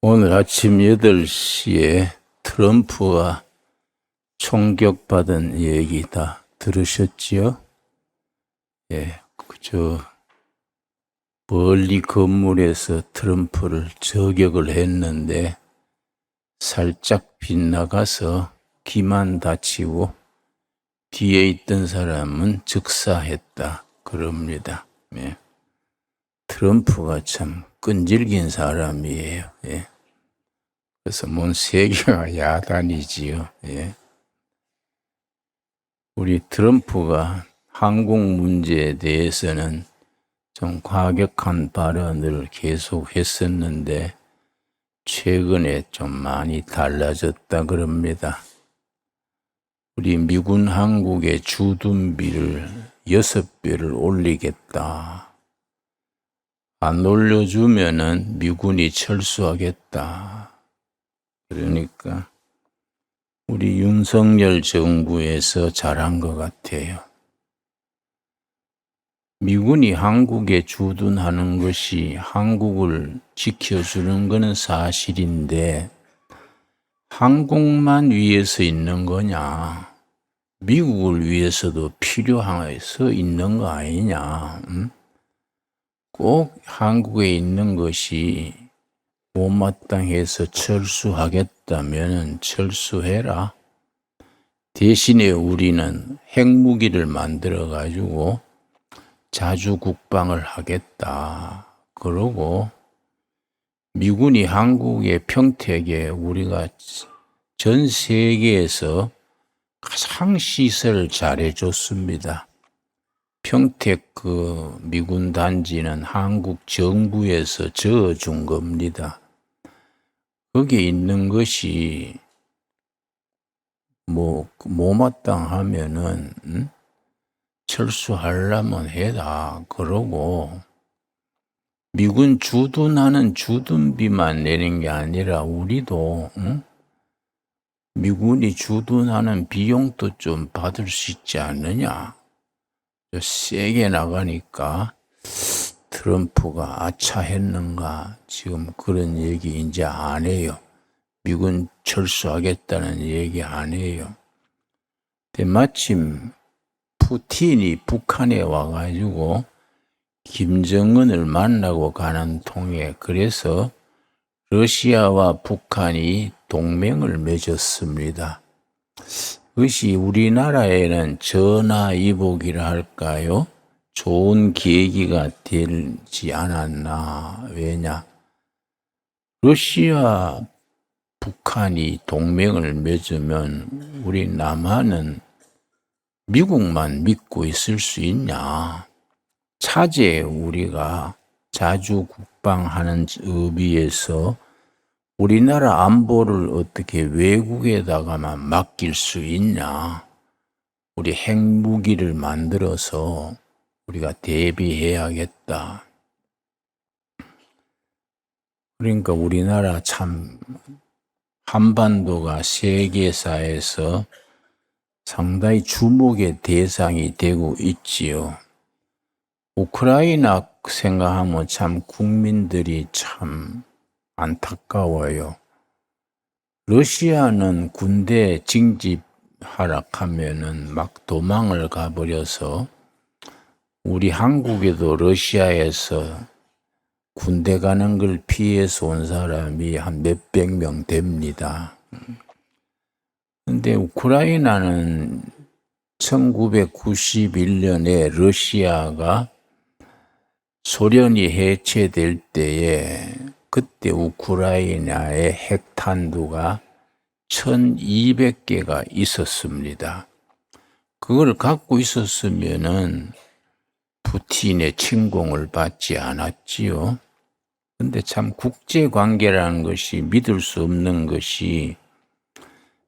오늘 아침 8시에 트럼프가 총격받은 얘기 다 들으셨지요? 예, 멀리 건물에서 트럼프를 저격을 했는데 살짝 빗나가서 귀만 다치고 뒤에 있던 사람은 즉사했다 그럽니다. 예. 트럼프가 참 끈질긴 사람이에요. 예. 그래서 뭔 세계가 야단이지요. 예. 우리 트럼프가 한국 문제에 대해서는 좀 과격한 발언을 계속 했었는데 최근에 좀 많이 달라졌다 그럽니다. 우리 미군 한국의 주둔비를 6배를 올리겠다. 안 올려주면은 미군이 철수하겠다. 그러니까 우리 윤석열 정부에서 잘한 것 같아요. 미군이 한국에 주둔하는 것이 한국을 지켜주는 것은 사실인데 한국만 위해서 있는 거냐? 미국을 위해서도 필요해서 있는 거 아니냐? 꼭 한국에 있는 것이 못마땅해서 철수하겠다면 철수해라. 대신에 우리는 핵무기를 만들어 가지고 자주 국방을 하겠다. 그러고 미군이 한국의 평택에 우리가 전 세계에서 가장 시설을 잘해줬습니다. 평택 그 미군 단지는 한국 정부에서 지어준 겁니다. 거기에 있는 것이 못마땅하면은 철수하려면 해라. 그러고 미군 주둔하는 주둔비만 내는 게 아니라 우리도 미군이 주둔하는 비용도 좀 받을 수 있지 않느냐. 세게 나가니까 트럼프가 아차했는가 지금 그런 얘기 이제 안 해요. 미군 철수하겠다는 얘기 안 해요. 근데 마침 푸틴이 북한에 와가지고 김정은을 만나고 가는 통에 그래서 러시아와 북한이 동맹을 맺었습니다. 그것이 우리나라에는 전화위복이라 할까요? 좋은 계기가 되지 않았나. 왜냐? 러시아, 북한이 동맹을 맺으면 우리 남한은 미국만 믿고 있을 수 있냐? 차제에 우리가 자주 국방하는 의미에서 우리나라 안보를 어떻게 외국에다가만 맡길 수 있냐? 우리 핵무기를 만들어서 우리가 대비해야겠다. 그러니까 우리나라 참 한반도가 세계사에서 상당히 주목의 대상이 되고 있지요. 우크라이나 생각하면 참 국민들이 참 안타까워요. 러시아는 군대 징집 하락하면은 막 도망을 가버려서 우리 한국에도 러시아에서 군대 가는 걸 피해서 온 사람이 한 몇백 명 됩니다. 근데 우크라이나는 1991년에 러시아가 소련이 해체될 때에 그때 우크라이나의 핵탄두가 1200개가 있었습니다. 그걸 갖고 있었으면은 푸틴의 침공을 받지 않았지요. 근데 참 국제관계라는 것이 믿을 수 없는 것이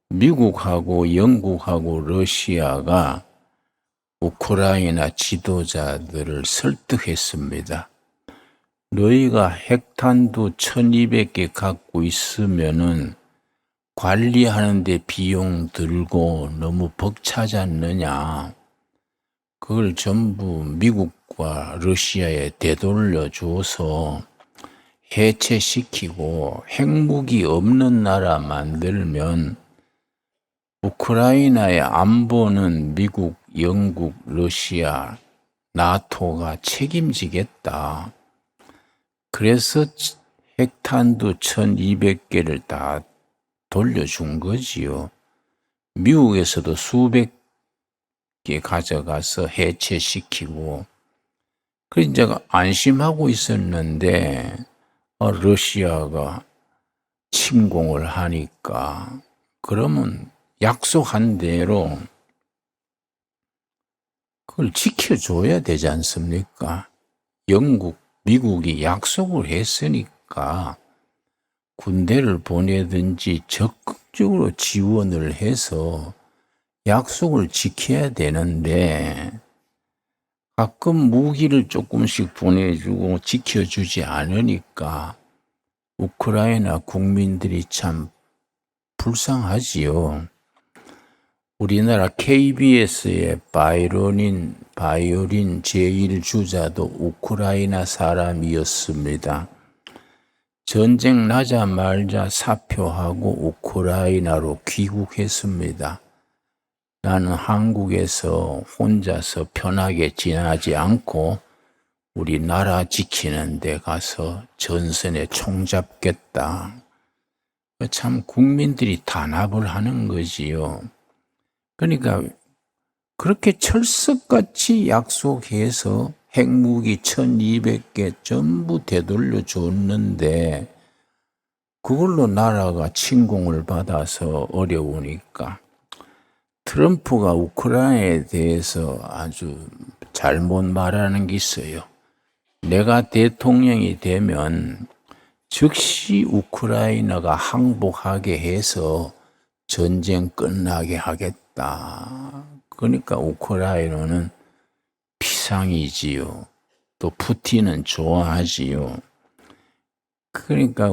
미국하고 영국하고 러시아가 우크라이나 지도자들을 설득했습니다. 너희가 핵탄두 1200개 갖고 있으면은 관리하는 데 비용 들고 너무 벅차지 않느냐. 그걸 전부 미국과 러시아에 되돌려 줘서 해체시키고 핵무기 없는 나라 만들면 우크라이나의 안보는 미국, 영국, 러시아, 나토가 책임지겠다. 그래서 핵탄두 1200개를 다 돌려준 거지요. 미국에서도 수백 개 가져가서 해체시키고, 그 이제 안심하고 있었는데, 러시아가 침공을 하니까, 그러면 약속한 대로 그걸 지켜줘야 되지 않습니까? 영국, 미국이 약속을 했으니까 군대를 보내든지 적극적으로 지원을 해서 약속을 지켜야 되는데 가끔 무기를 조금씩 보내주고 지켜주지 않으니까 우크라이나 국민들이 참 불쌍하지요. 우리나라 KBS의 바이올린 제1주자도 우크라이나 사람이었습니다. 전쟁 나자마자 사표하고 우크라이나로 귀국했습니다. 나는 한국에서 혼자서 편하게 지내지 않고 우리나라 지키는 데 가서 전선에 총잡겠다. 참 국민들이 단합을 하는 거지요. 그러니까 그렇게 철석같이 약속해서 핵무기 1200개 전부 되돌려 줬는데 그걸로 나라가 침공을 받아서 어려우니까 트럼프가 우크라이나에 대해서 아주 잘못 말하는 게 있어요. 내가 대통령이 되면 즉시 우크라이나가 항복하게 해서 전쟁 끝나게 하겠다. 그러니까 우크라이나는 피상이지요. 또 푸틴은 좋아하지요. 그러니까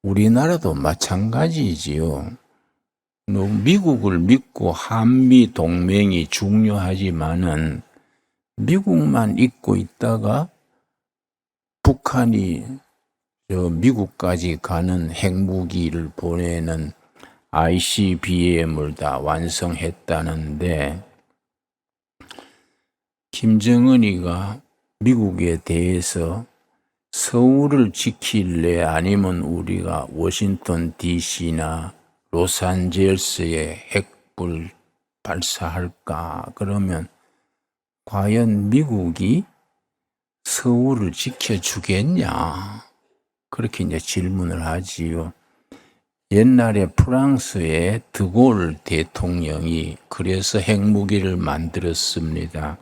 우리나라도 마찬가지지요. 미국을 믿고 한미 동맹이 중요하지만은 미국만 잊고 있다가 북한이 미국까지 가는 핵무기를 보내는 ICBM을 다 완성했다는데 김정은이가 미국에 대해서 서울을 지킬래 아니면 우리가 워싱턴 DC나 로스앤젤레스에 핵불 발사할까? 그러면 과연 미국이 서울을 지켜주겠냐? 그렇게 이제 질문을 하지요. 옛날에 프랑스의 드골 대통령이 그래서 핵무기를 만들었습니다.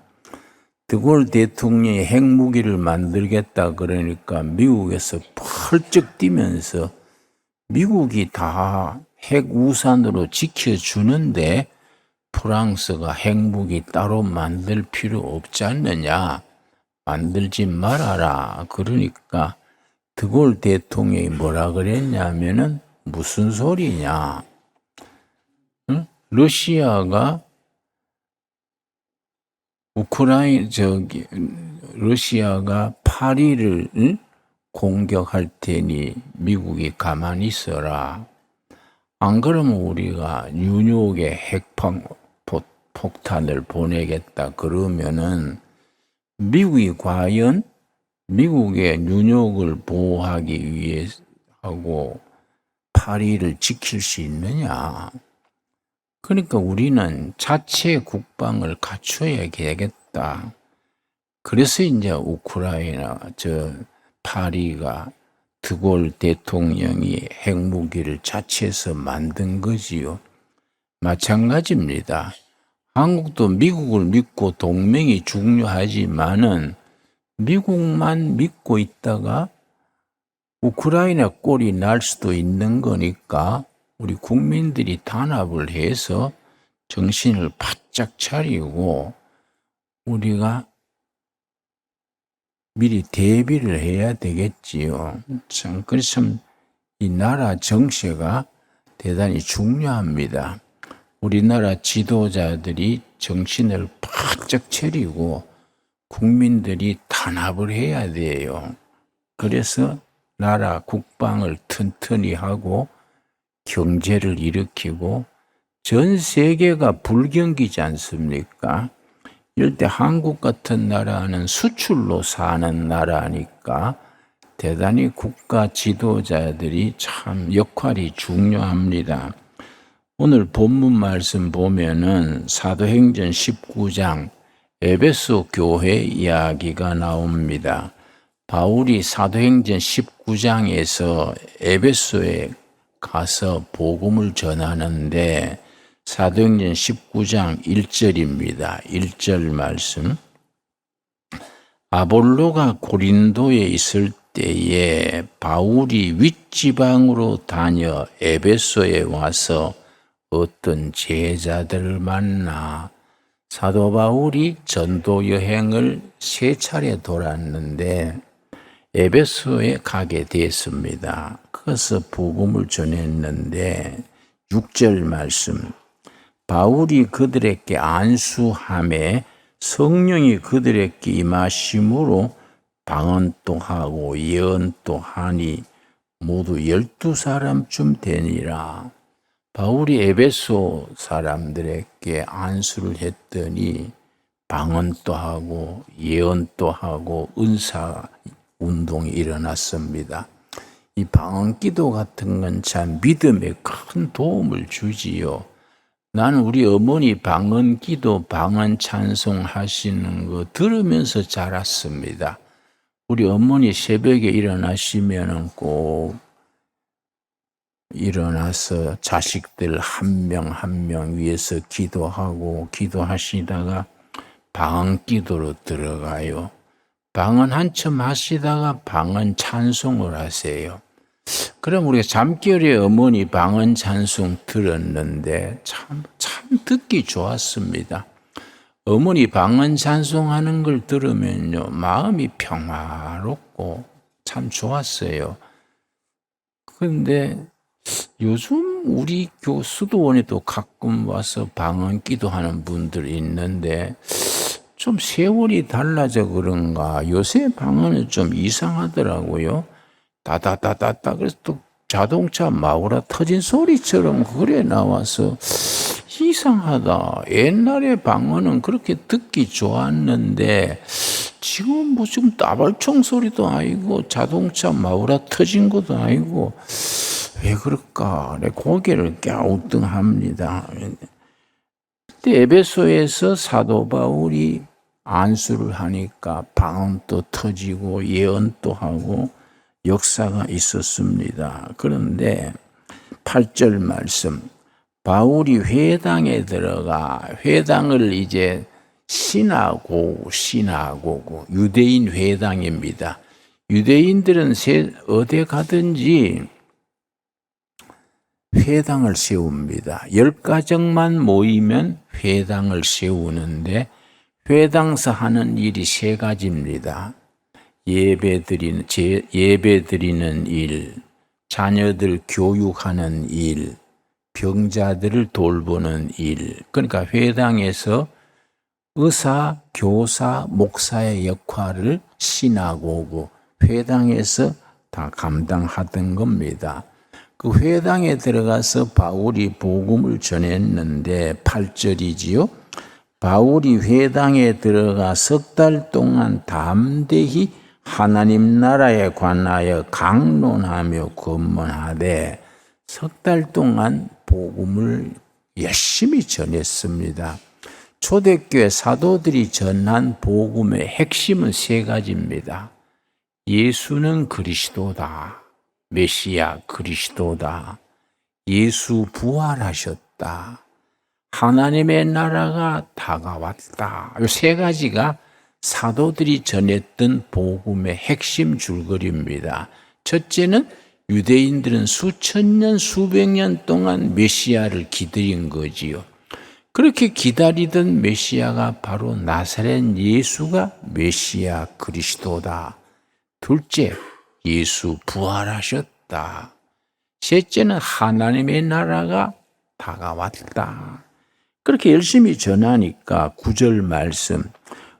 드골 대통령이 핵무기를 만들겠다 그러니까 미국에서 펄쩍 뛰면서 미국이 다 핵우산으로 지켜주는데 프랑스가 핵무기 따로 만들 필요 없지 않느냐, 만들지 말아라. 그러니까 드골 대통령이 뭐라 그랬냐면은 무슨 소리냐, 응? 러시아가 러시아가 파리를 공격할 테니 미국이 가만히 있어라. 안 그러면 우리가 뉴욕에 핵폭탄을 보내겠다 그러면은 미국이 과연 미국의 뉴욕을 보호하기 위해 하고 파리를 지킬 수 있느냐. 그러니까 우리는 자체 국방을 갖춰야 되겠다. 그래서 이제 우크라이나 파리가 드골 대통령이 핵무기를 자체해서 만든 거지요. 마찬가지입니다. 한국도 미국을 믿고 동맹이 중요하지만은 미국만 믿고 있다가 우크라이나 꼴이 날 수도 있는 거니까 우리 국민들이 단합을 해서 정신을 바짝 차리고 우리가 미리 대비를 해야 되겠지요. 참, 그래서 이 나라 정세가 대단히 중요합니다. 우리나라 지도자들이 정신을 바짝 차리고 국민들이 단합을 해야 돼요. 그래서 나라 국방을 튼튼히 하고 경제를 일으키고 전 세계가 불경기지 않습니까? 이럴 때 한국 같은 나라는 수출로 사는 나라니까 대단히 국가 지도자들이 참 역할이 중요합니다. 오늘 본문 말씀 보면은 사도행전 19장 에베소 교회 이야기가 나옵니다. 바울이 사도행전 19장에서 에베소에 가서 복음을 전하는데 사도행전 19장 1절입니다. 1절 말씀. 아볼로가 고린도에 있을 때에 바울이 윗지방으로 다녀 에베소에 와서 어떤 제자들을 만나 사도 바울이 전도 여행을 3차례 돌았는데 에베소에 가게 됐습니다. 그래서 복음을 전했는데 6절 말씀. 바울이 그들에게 안수하매 성령이 그들에게 임하심으로 방언도 하고 예언도 하니 모두 12사람쯤 되니라. 바울이 에베소 사람들에게 안수를 했더니 방언도 하고 예언도 하고 은사 운동이 일어났습니다. 이 방언기도 같은 건 참 믿음에 큰 도움을 주지요. 나는 우리 어머니 방언기도, 방언찬송 하시는 거 들으면서 자랐습니다. 우리 어머니 새벽에 일어나시면은 꼭 일어나서 자식들 한 명 한 명 위해서 기도하고 기도하시다가 방언기도로 들어가요. 방언 한참 하시다가 방언 찬송을 하세요. 그럼 우리가 잠결에 어머니 방언 찬송 들었는데 참 듣기 좋았습니다. 어머니 방언 찬송하는 걸 들으면요 마음이 평화롭고 참 좋았어요. 그런데 요즘 우리 수도원에도 가끔 와서 방언 기도하는 분들이 있는데 좀 세월이 달라져 그런가 요새 방언은 좀 이상하더라고요. 다다다다다 그래서 또 자동차 마구라 터진 소리처럼 그래 나와서 이상하다. 옛날에 방언은 그렇게 듣기 좋았는데 지금 지금 따발총 소리도 아니고 자동차 마구라 터진 것도 아니고 왜 그럴까? 내 고개를 갸우뚱합니다. 그때 에베소에서 사도 바울이 안수를 하니까 방언도 터지고 예언도 하고 역사가 있었습니다. 그런데 8절 말씀. 바울이 회당에 들어가 회당을 이제 시나고구 유대인 회당입니다. 유대인들은 어디 가든지 회당을 세웁니다. 10가정만 모이면 회당을 세우는데 회당에서 하는 일이 3가지입니다. 예배드리는 일, 자녀들 교육하는 일, 병자들을 돌보는 일. 그러니까 회당에서 의사, 교사, 목사의 역할을 시나고구 회당에서 다 감당하던 겁니다. 그 회당에 들어가서 바울이 복음을 전했는데 8절이지요. 바울이 회당에 들어가 3달 동안 담대히 하나님 나라에 관하여 강론하며 권면하되 3달 동안 복음을 열심히 전했습니다. 초대교회 사도들이 전한 복음의 핵심은 3가지입니다. 예수는 그리스도다. 메시아 그리스도다. 예수 부활하셨다. 하나님의 나라가 다가왔다. 이 3가지가 사도들이 전했던 복음의 핵심 줄거리입니다. 첫째는 유대인들은 수천 년, 수백 년 동안 메시아를 기다린 거지요. 그렇게 기다리던 메시아가 바로 나사렛 예수가 메시아 그리스도다. 둘째, 예수 부활하셨다. 셋째는 하나님의 나라가 다가왔다. 그렇게 열심히 전하니까 9절 말씀.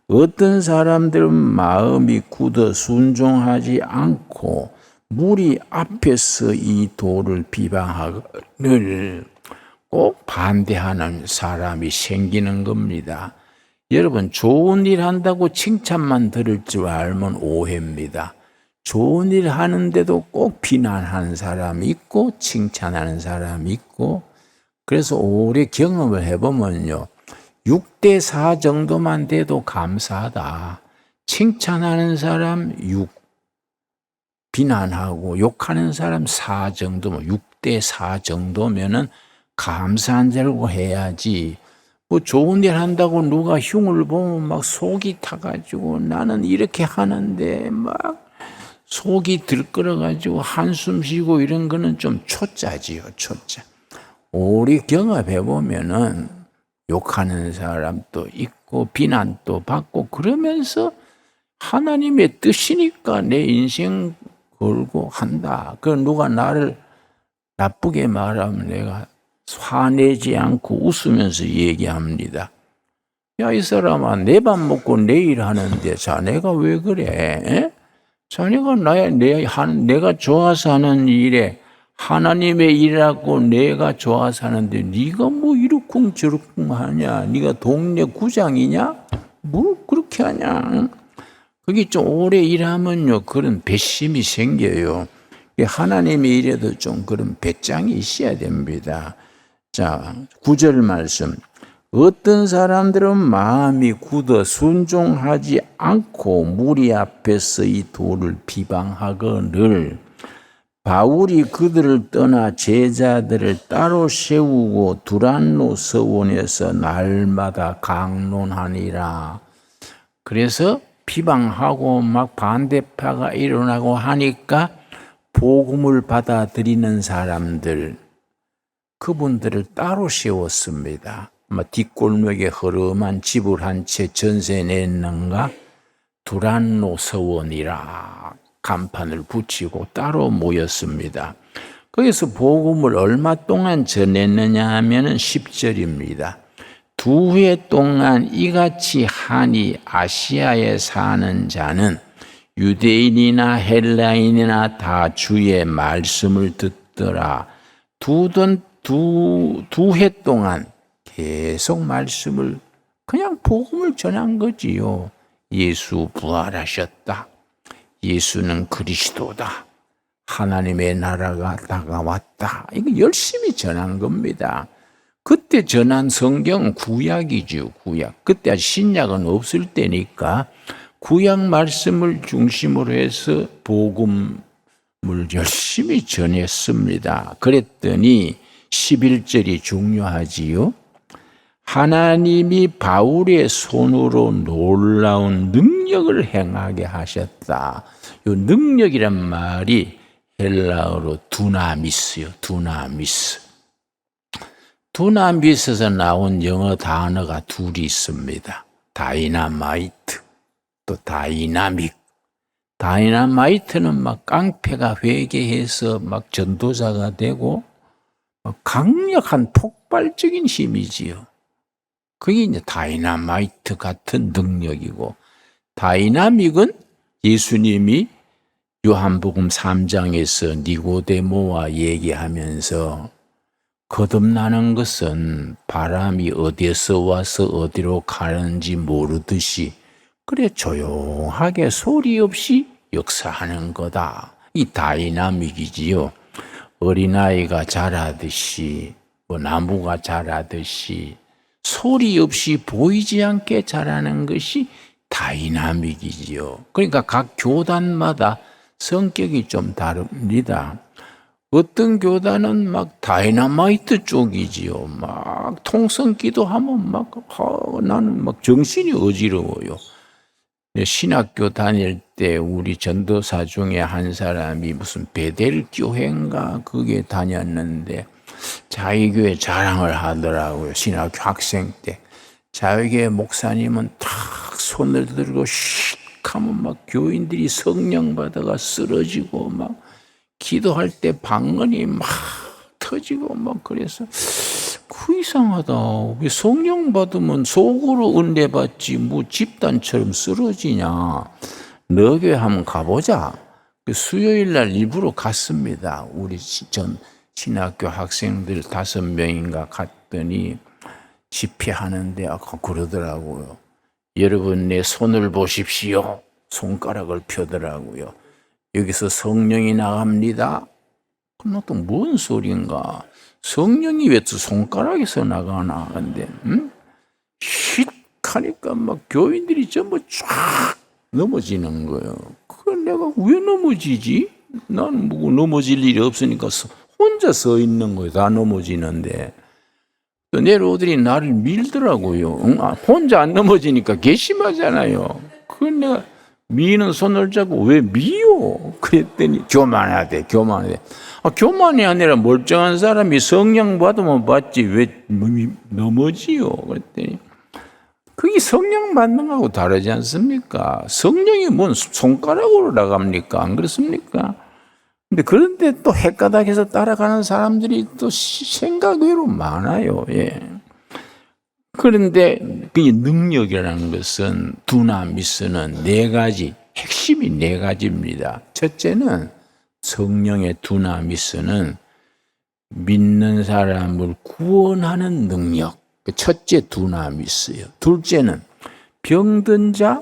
어떤 사람들은 마음이 굳어 순종하지 않고 무리 앞에서 이 도를 비방하기를 꼭 반대하는 사람이 생기는 겁니다. 여러분, 좋은 일 한다고 칭찬만 들을 줄 알면 오해입니다. 좋은 일 하는데도 꼭 비난하는 사람이 있고 칭찬하는 사람이 있고, 그래서 오래 경험을 해보면요, 6대4 정도만 돼도 감사하다. 칭찬하는 사람 6, 비난하고 욕하는 사람 4 정도면, 6대4 정도면은 감사한 대로 해야지. 뭐 좋은 일 한다고 누가 흉을 보면 막 속이 타가지고 나는 이렇게 하는데 막 속이 들끓어가지고 한숨 쉬고 이런 거는 좀 초짜지요, 초짜. 오래 경험해보면은 욕하는 사람도 있고 비난도 받고 그러면서 하나님의 뜻이니까 내 인생 걸고 한다. 그 누가 나를 나쁘게 말하면 내가 화내지 않고 웃으면서 얘기합니다. 야, 이 사람아, 내 밥 먹고 내일 하는데 자네가 왜 그래? 에? 자네가 내가 좋아서 하는 일에 하나님의 일이라고 내가 좋아서 하는데 네가 뭐 이러쿵 저러쿵 하냐? 네가 동네 구장이냐? 뭐 그렇게 하냐? 그게 좀 오래 일하면요, 그런 배심이 생겨요. 하나님의 일에도 좀 그런 배짱이 있어야 됩니다. 자, 9절 말씀. 어떤 사람들은 마음이 굳어 순종하지 않고 무리 앞에서 이 도를 비방하거늘 바울이 그들을 떠나 제자들을 따로 세우고 두란노 서원에서 날마다 강론하니라. 그래서 비방하고 막 반대파가 일어나고 하니까 복음을 받아들이는 사람들, 그분들을 따로 세웠습니다. 뒷골목에 허름한 집을 한 채 전세 냈는가? 두란노 서원이라 간판을 붙이고 따로 모였습니다. 거기서 복음을 얼마 동안 전했느냐 하면은 10절입니다. 2해 동안 이같이 하니 아시아에 사는 자는 유대인이나 헬라인이나 다 주의 말씀을 듣더라. 두 해 동안 계속 말씀을 그냥 복음을 전한 거지요. 예수 부활하셨다. 예수는 그리스도다. 하나님의 나라가 다가왔다. 이거 열심히 전한 겁니다. 그때 전한 성경은 구약이죠, 구약. 그때 신약은 없을 때니까 구약 말씀을 중심으로 해서 복음을 열심히 전했습니다. 그랬더니 11절이 중요하지요. 하나님이 바울의 손으로 놀라운 능력을 행하게 하셨다. 이 능력이란 말이 헬라어로 두나미스요, 두나미스. 두나미스에서 나온 영어 단어가 둘이 있습니다. 다이나마이트, 또 다이나믹. 다이나마이트는 막 깡패가 회개해서 막 전도자가 되고 강력한 폭발적인 힘이지요. 그게 이제 다이나마이트 같은 능력이고, 다이나믹은 예수님이 요한복음 3장에서 니고데모와 얘기하면서 거듭나는 것은 바람이 어디에서 와서 어디로 가는지 모르듯이 그래 조용하게 소리 없이 역사하는 거다. 이 다이나믹이지요. 어린아이가 자라듯이 나무가 자라듯이 소리 없이 보이지 않게 자라는 것이 다이나믹이지요. 그러니까 각 교단마다 성격이 좀 다릅니다. 어떤 교단은 막 다이나마이트 쪽이지요. 막 통성 기도하면 나는 막 정신이 어지러워요. 신학교 다닐 때 우리 전도사 중에 한 사람이 무슨 베델 교회인가 그게 다녔는데 자기교회 자랑을 하더라고요. 신학교 학생 때. 자기교회 목사님은 탁 손을 들고 씩 하면 막 교인들이 성령 받아가 쓰러지고 막 기도할 때 방언이 막 터지고 막 그래서 그 이상하다. 왜 성령 받으면 속으로 은혜 받지 뭐 집단처럼 쓰러지냐. 너 교회 한번 가보자. 수요일 날 일부러 갔습니다. 우리 전 신학교 학생들 5명인가 갔더니 집회하는데 아까 그러더라고요. 여러분 내 손을 보십시오. 손가락을 펴더라고요. 여기서 성령이 나갑니다. 그럼 나 또 뭔 소린가? 성령이 왜 또 손가락에서 나가나? 근데 휙 하니까 막 교인들이 전부 쫙 넘어지는 거예요. 그걸 내가 왜 넘어지지? 나는 뭐 넘어질 일이 없으니까 혼자 서 있는 거예요. 다 넘어지는데. 또 내려오더니 나를 밀더라고요. 혼자 안 넘어지니까 괘씸하잖아요. 그걸 내가 미는 손을 잡고 왜 미요? 그랬더니 교만하대. 교만이 아니라 멀쩡한 사람이 성령 받으면 받지 왜 넘어지요? 그랬더니 그게 성령 받는 거하고 다르지 않습니까? 성령이 뭔 손가락으로 나갑니까? 안 그렇습니까? 근데 그런데 또 헷가닥해서 따라가는 사람들이 또 생각외로 많아요. 예. 그런데 그 능력이라는 것은 두나미스는 4가지, 핵심이 4가지입니다. 첫째는 성령의 두나미스는 믿는 사람을 구원하는 능력. 첫째 두나미스예요. 둘째는 병든 자,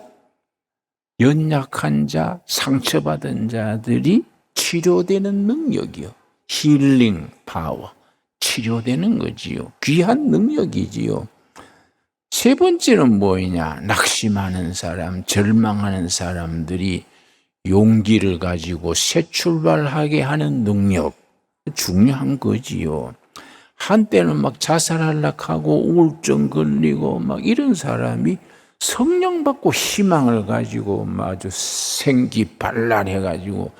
연약한 자, 상처받은 자들이 치료되는 능력이요. 힐링 파워. 치료되는 거지요. 귀한 능력이지요. 세 번째는 뭐냐? 낙심하는 사람, 절망하는 사람들이 용기를 가지고 새 출발하게 하는 능력. 중요한 거지요. 한때는 막 자살하려고 하고 우울증 걸리고 막 이런 사람이 성령 받고 희망을 가지고 아주 생기발랄해 가지고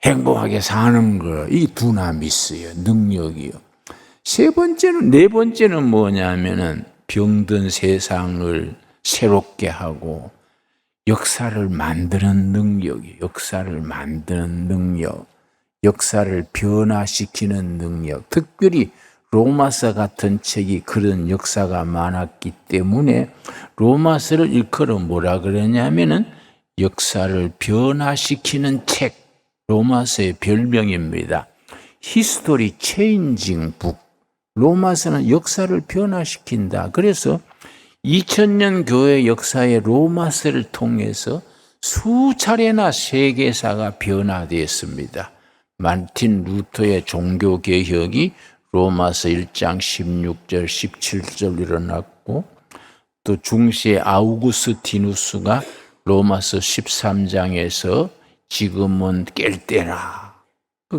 행복하게 사는 거. 이 두나미스예요. 능력이요. 네 번째는 뭐냐면은 병든 세상을 새롭게 하고 역사를 만드는 능력이에요. 역사를 변화시키는 능력. 특별히 로마서 같은 책이 그런 역사가 많았기 때문에 로마서를 일컬어 뭐라 그러냐면은 역사를 변화시키는 책. 로마서의 별명입니다. 히스토리 체인징 북. 로마서는 역사를 변화시킨다. 그래서 2000년 교회 역사의 로마서를 통해서 수차례나 세계사가 변화되었습니다. 마틴 루터의 종교개혁이 로마서 1장 16절, 17절 일어났고 또 중세 아우구스티누스가 로마서 13장에서 지금은 깰 때라.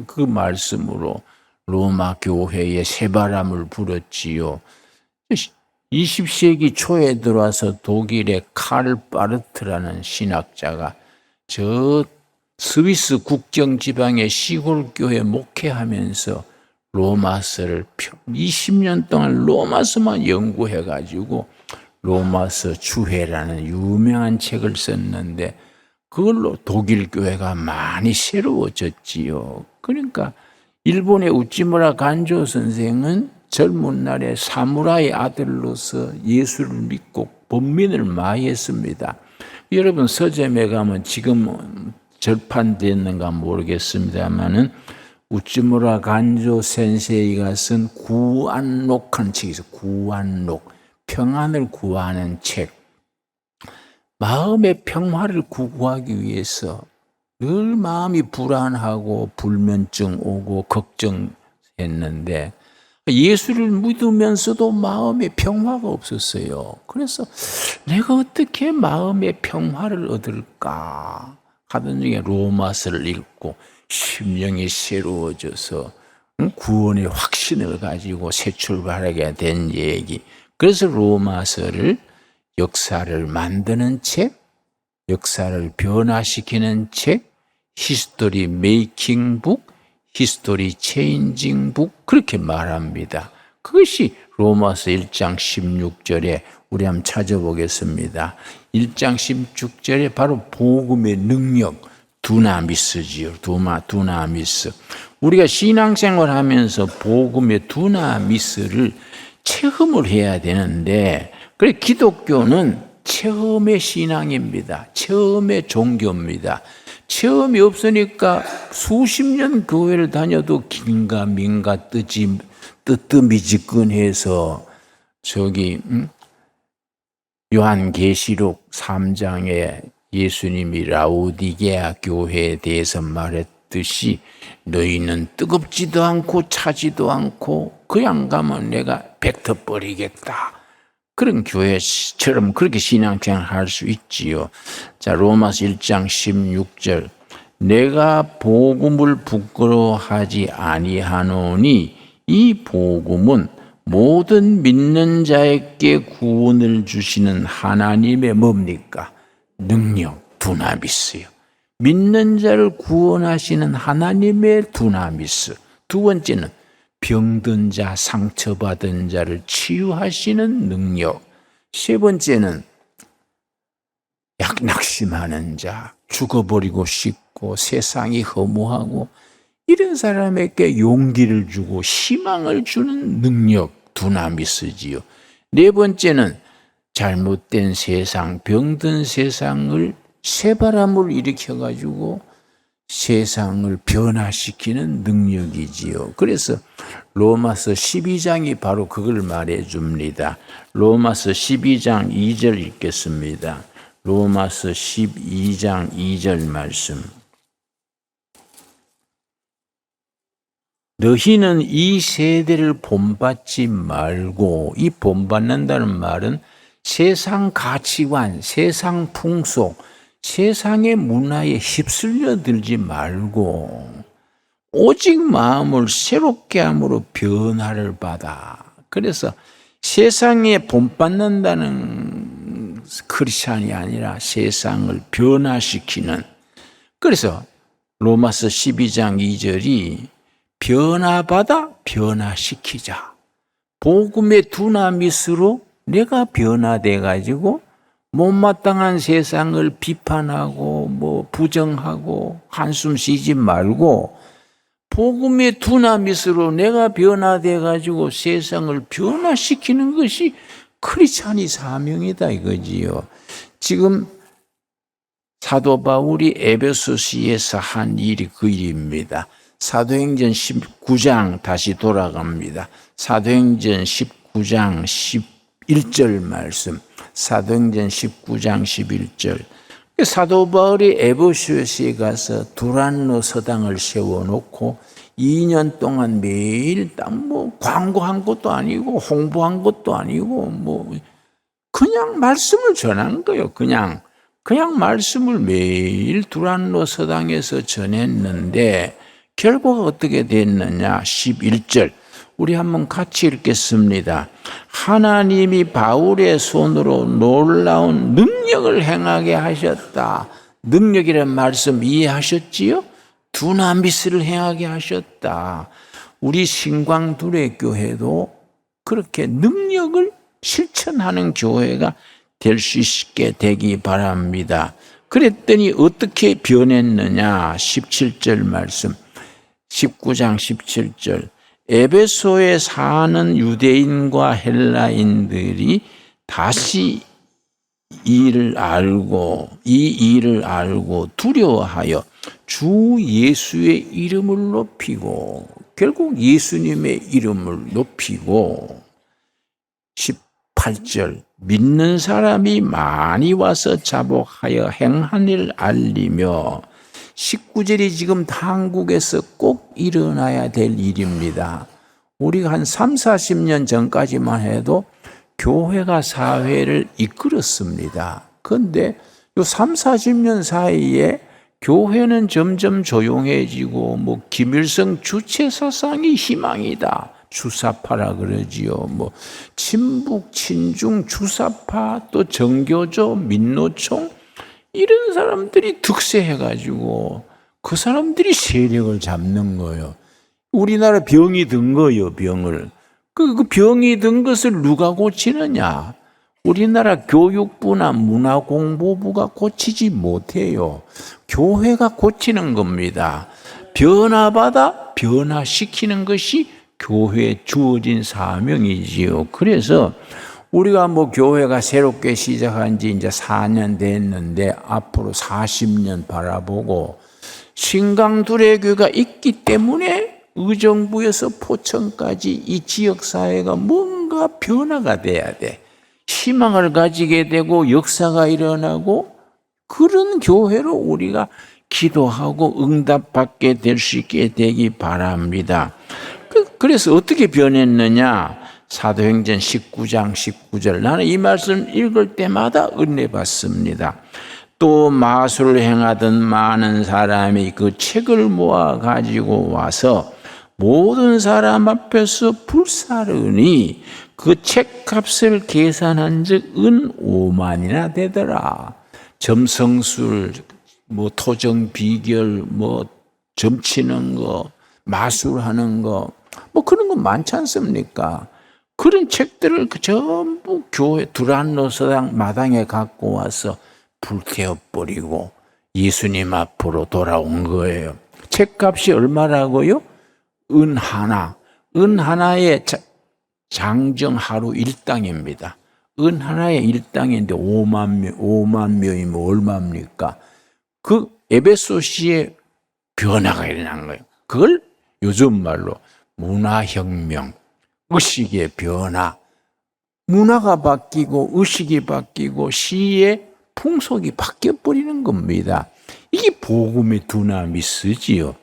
그 말씀으로 로마 교회에 새바람을 불었지요. 20세기 초에 들어와서 독일의 칼 바르트라는 신학자가 저 스위스 국경 지방의 시골 교회 목회하면서 로마서를 20년 동안 로마서만 연구해가지고 로마서 주해라는 유명한 책을 썼는데 그걸로 독일 교회가 많이 새로워졌지요. 그러니까 일본의 우찌무라 간조 선생은 젊은 날에 사무라이 아들로서 예수를 믿고 범민을 많이 했습니다. 여러분 서점에 가면 지금 절판됐는가 모르겠습니다만은 우찌무라 간조 센세이가 쓴 구안록한 책이 있어요. 구안록. 평안을 구하는 책. 마음의 평화를 구하기 위해서 늘 마음이 불안하고 불면증 오고 걱정했는데 예수를 믿으면서도 마음의 평화가 없었어요. 그래서 내가 어떻게 마음의 평화를 얻을까 하던 중에 로마서를 읽고 심령이 새로워져서 구원의 확신을 가지고 새 출발하게 된 얘기. 그래서 로마서를 역사를 만드는 책, 역사를 변화시키는 책, 히스토리 메이킹 북, 히스토리 체인징 북 그렇게 말합니다. 그것이 로마서 1장 16절에 우리 한번 찾아보겠습니다. 1장 16절에 바로 복음의 능력, 두나미스지요. 두나미스. 우리가 신앙생활 하면서 복음의 두나미스를 체험을 해야 되는데 그래 기독교는 체험의 신앙입니다. 체험의 종교입니다. 체험이 없으니까 수십 년 교회를 다녀도 긴가민가 뜨뜨미지근해서 요한계시록 3장에 예수님이 라오디게아 교회에 대해서 말했듯이 너희는 뜨겁지도 않고 차지도 않고 그냥 가면 내가 뱉어버리겠다. 그런 교회처럼 그렇게 신앙생활 할 수 있지요. 자, 로마서 1장 16절. 내가 복음을 부끄러워하지 아니하노니 이 복음은 모든 믿는 자에게 구원을 주시는 하나님의 뭡니까? 능력, 두나미스요. 믿는 자를 구원하시는 하나님의 두나미스. 두 번째는 병든 자, 상처받은 자를 치유하시는 능력. 세 번째는 낙심하는 자, 죽어버리고 싶고 세상이 허무하고 이런 사람에게 용기를 주고 희망을 주는 능력, 두나미스지요. 네 번째는 잘못된 세상, 병든 세상을 새바람을 일으켜가지고 세상을 변화시키는 능력이지요. 그래서 로마서 12장이 바로 그걸 말해줍니다. 로마서 12장 2절 읽겠습니다. 로마서 12장 2절 말씀. 너희는 이 세대를 본받지 말고, 이 본받는다는 말은 세상 가치관, 세상 풍속, 세상의 문화에 휩쓸려 들지 말고 오직 마음을 새롭게 함으로 변화를 받아. 그래서 세상에 본받는다는 크리스찬이 아니라 세상을 변화시키는, 그래서 로마서 12장 2절이 변화받아 변화시키자. 복음의 두나미스로 내가 변화돼 가지고 못마땅한 세상을 비판하고 부정하고 한숨 쉬지 말고 복음의 두나미스로 내가 변화돼 가지고 세상을 변화시키는 것이 크리스찬의 사명이다 이거지요. 지금 사도 바울이 에베소서에서 한 일이 그 일입니다. 사도행전 19장 다시 돌아갑니다. 사도행전 19장 11절 말씀. 사도행전 19장 11절. 사도 바울이 에베소서에 가서 두란노 서당을 세워놓고 2년 동안 매일 광고한 것도 아니고 홍보한 것도 아니고 그냥 말씀을 전한 거예요. 그냥 말씀을 매일 두란노 서당에서 전했는데 결과가 어떻게 됐느냐? 11절. 우리 한번 같이 읽겠습니다. 하나님이 바울의 손으로 놀라운 능력을 행하게 하셨다. 능력이라는 말씀 이해하셨지요? 두나미스를 행하게 하셨다. 우리 신광두레교회도 그렇게 능력을 실천하는 교회가 될 수 있게 되기 바랍니다. 그랬더니 어떻게 변했느냐? 17절 말씀. 19장 17절. 에베소에 사는 유대인과 헬라인들이 다시 이 일을 알고 두려워하여 주 예수의 이름을 높이고, 결국 예수님의 이름을 높이고, 18절. 믿는 사람이 많이 와서 자복하여 행한 일을 알리며, 19절이 지금 한국에서 꼭 일어나야 될 일입니다. 우리가 한 3, 40년 전까지만 해도 교회가 사회를 이끌었습니다. 그런데 요 3, 40년 사이에 교회는 점점 조용해지고 김일성 주체 사상이 희망이다. 주사파라 그러지요. 친북, 친중, 주사파, 또 정교조, 민노총 이런 사람들이 득세해가지고 그 사람들이 세력을 잡는 거예요. 우리나라 병이 든 거예요, 병을. 그 병이 든 것을 누가 고치느냐? 우리나라 교육부나 문화공보부가 고치지 못해요. 교회가 고치는 겁니다. 변화받아 변화시키는 것이 교회에 주어진 사명이지요. 그래서 우리가 교회가 새롭게 시작한 지 이제 4년 됐는데 앞으로 40년 바라보고 신강두레교가 있기 때문에 의정부에서 포천까지 이 지역사회가 뭔가 변화가 돼야 돼. 희망을 가지게 되고 역사가 일어나고 그런 교회로 우리가 기도하고 응답받게 될 수 있게 되기 바랍니다. 그래서 어떻게 변했느냐? 사도행전 19장 19절. 나는 이 말씀 읽을 때마다 은혜 받습니다. 또 마술을 행하던 많은 사람이 그 책을 모아 가지고 와서 모든 사람 앞에서 불사르니 그 책값을 계산한 즉 은 5만이나 되더라. 점성술, 뭐 토정 비결, 뭐 점치는 거, 마술하는 거, 뭐 그런 거 많지 않습니까? 그런 책들을 전부 교회 두란노서당 마당에 갖고 와서 불태워버리고 예수님 앞으로 돌아온 거예요. 책값이 얼마라고요? 은 하나. 은 하나의 장정 하루 일당입니다. 은 하나의 일당인데 5만 명이면 얼마입니까? 그 에베소시의 변화가 일어난 거예요. 그걸 요즘 말로 문화혁명, 의식의 변화. 문화가 바뀌고 의식이 바뀌고 시의 풍속이 바뀌어버리는 겁니다. 이게 복음의 두나미스지요.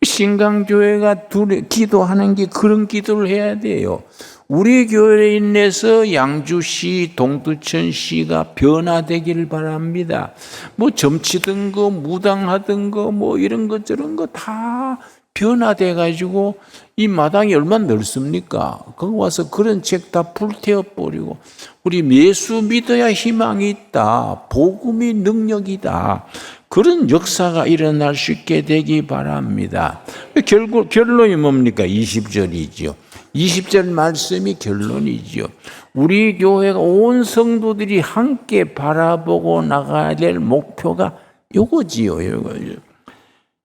신강교회가 기도하는 게 그런 기도를 해야 돼요. 우리 교회에 인해서 양주시, 동두천시가 변화되기를 바랍니다. 뭐 점치던 거, 무당하던 거, 뭐 이런 것 저런 거 다 변화돼 가지고 이 마당이 얼마나 넓습니까? 거기 와서 그런 책 다 불태워버리고 우리 예수 믿어야 희망이 있다. 복음이 능력이다. 그런 역사가 일어날 수 있게 되기 바랍니다. 결국 결론이 뭡니까? 20절이죠. 20절 말씀이 결론이죠. 우리 교회가 온 성도들이 함께 바라보고 나가야 될 목표가 요거지요.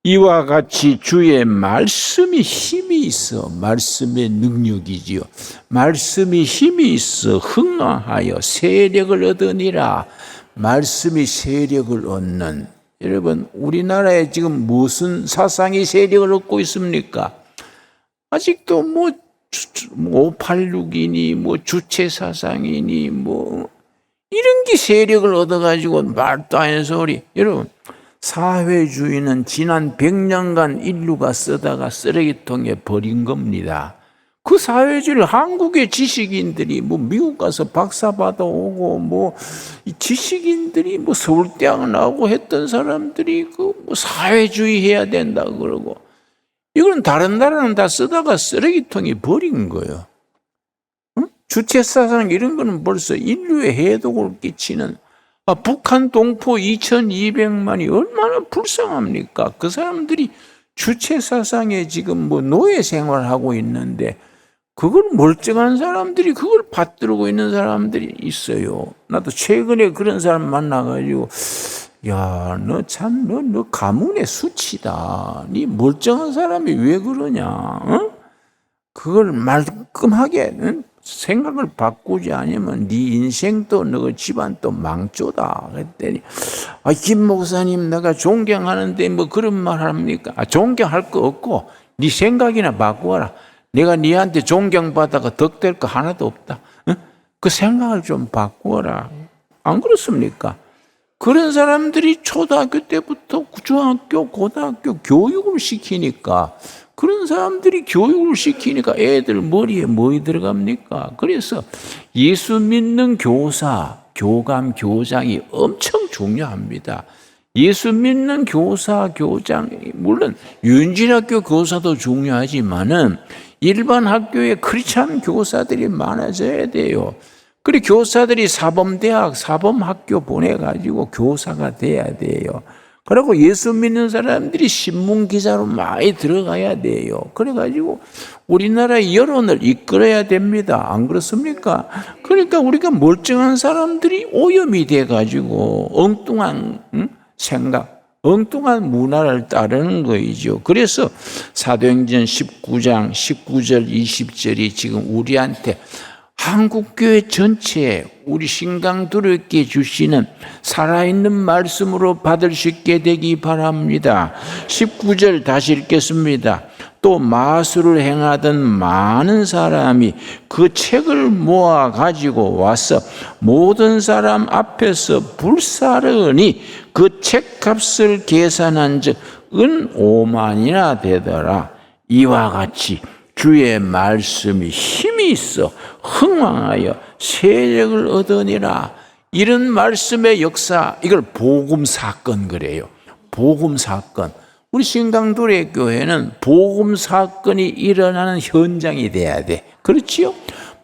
이와 같이 주의 말씀이 힘이 있어. 말씀의 능력이지요. 말씀이 힘이 있어 흥하여 세력을 얻으니라. 말씀이 세력을 얻는. 여러분, 우리나라에 지금 무슨 사상이 세력을 얻고 있습니까? 아직도 뭐 586이니 뭐 주체사상이니 뭐 이런 게 세력을 얻어가지고 말도 안 하는 소리. 여러분, 사회주의는 지난 100년간 인류가 쓰다가 쓰레기통에 버린 겁니다. 그 사회주의를 한국의 지식인들이 뭐 미국 가서 박사 받아오고 뭐 지식인들이 뭐 서울대학 나오고 했던 사람들이 그 뭐 사회주의 해야 된다 그러고 이건 다른 나라는 다 쓰다가 쓰레기통에 버린 거예요. 응? 주체사상 이런 거는 벌써 인류에 해독을 끼치는 북한 동포 2200만이 얼마나 불쌍합니까? 그 사람들이 주체사상에 지금 뭐 노예 생활하고 있는데 그걸 멀쩡한 사람들이 그걸 받들고 있는 사람들이 있어요. 나도 최근에 그런 사람 만나가지고 야, 너 참, 너 가문의 수치다. 네 멀쩡한 사람이 왜 그러냐? 어? 그걸 말끔하게 응? 생각을 바꾸지 않으면 네 인생도 너 집안도 망조다. 그랬더니 김 목사님 내가 존경하는데 뭐 그런 말 합니까? 존경할 거 없고 네 생각이나 바꾸어라. 내가 네한테 존경받아가 덕될 거 하나도 없다. 응? 그 생각을 좀 바꾸어라. 안 그렇습니까? 그런 사람들이 초등학교 때부터 중학교, 고등학교 교육을 시키니까 그런 사람들이 교육을 시키니까 애들 머리에 뭐이 들어갑니까? 그래서 예수 믿는 교사, 교감, 교장이 엄청 중요합니다. 예수 믿는 교사, 교장, 물론 윤진학교 교사도 중요하지만은 일반 학교에 크리스찬 교사들이 많아져야 돼요. 그리고 교사들이 사범대학, 사범학교 보내가지고 교사가 돼야 돼요. 그리고 예수 믿는 사람들이 신문기자로 많이 들어가야 돼요. 그래가지고 우리나라의 여론을 이끌어야 됩니다. 안 그렇습니까? 그러니까 우리가 멀쩡한 사람들이 오염이 돼가지고 엉뚱한 생각, 엉뚱한 문화를 따르는 거이죠. 그래서 사도행전 19장 19절 20절이 지금 우리한테 한국교회 전체에 우리 신강두렵게 주시는 살아있는 말씀으로 받을 수 있게 되기 바랍니다. 19절 다시 읽겠습니다. 또 마술을 행하던 많은 사람이 그 책을 모아 가지고 와서 모든 사람 앞에서 불사르니 그 책값을 계산한 즉 은 5만이나 되더라. 이와 같이 주의 말씀이 힘이 있어 흥왕하여 세력을 얻으니라. 이런 말씀의 역사, 이걸 복음 사건 그래요. 복음 사건. 우리 신강두레 교회는 복음 사건이 일어나는 현장이 돼야 돼. 그렇지요?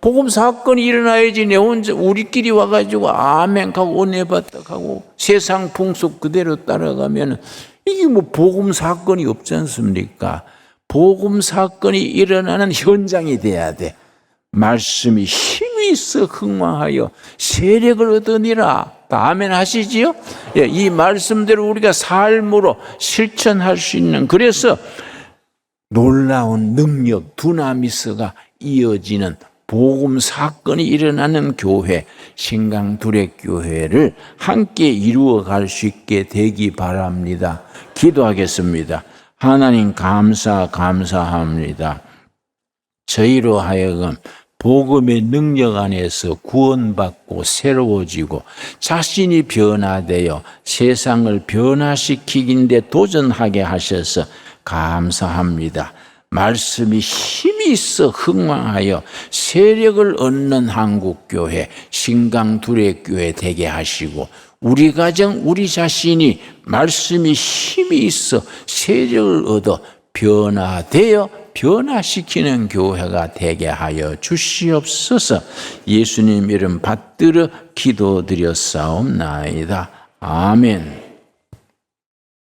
복음 사건이 일어나야지 내 혼자 우리끼리 와가지고 아멘하고 은혜받다하고 세상 풍속 그대로 따라가면 이게 뭐 복음 사건이 없지 않습니까? 복음 사건이 일어나는 현장이 돼야 돼. 말씀이 힘이 있어 흥왕하여 세력을 얻으니라. 아멘 하시지요? 예, 이 말씀대로 우리가 삶으로 실천할 수 있는, 그래서 놀라운 능력, 두나미스가 이어지는 복음 사건이 일어나는 교회, 신강두레교회를 함께 이루어갈 수 있게 되기 바랍니다. 기도하겠습니다. 하나님 감사합니다. 저희로 하여금 복음의 능력 안에서 구원받고 새로워지고 자신이 변화되어 세상을 변화시키긴데 도전하게 하셔서 감사합니다. 말씀이 힘이 있어 흥왕하여 세력을 얻는 한국교회, 신강두레교회 되게 하시고 우리 가정, 우리 자신이 말씀이 힘이 있어 세력을 얻어 변화되어 변화시키는 교회가 되게 하여 주시옵소서. 예수님 이름 받들어 기도드렸사옵나이다. 아멘.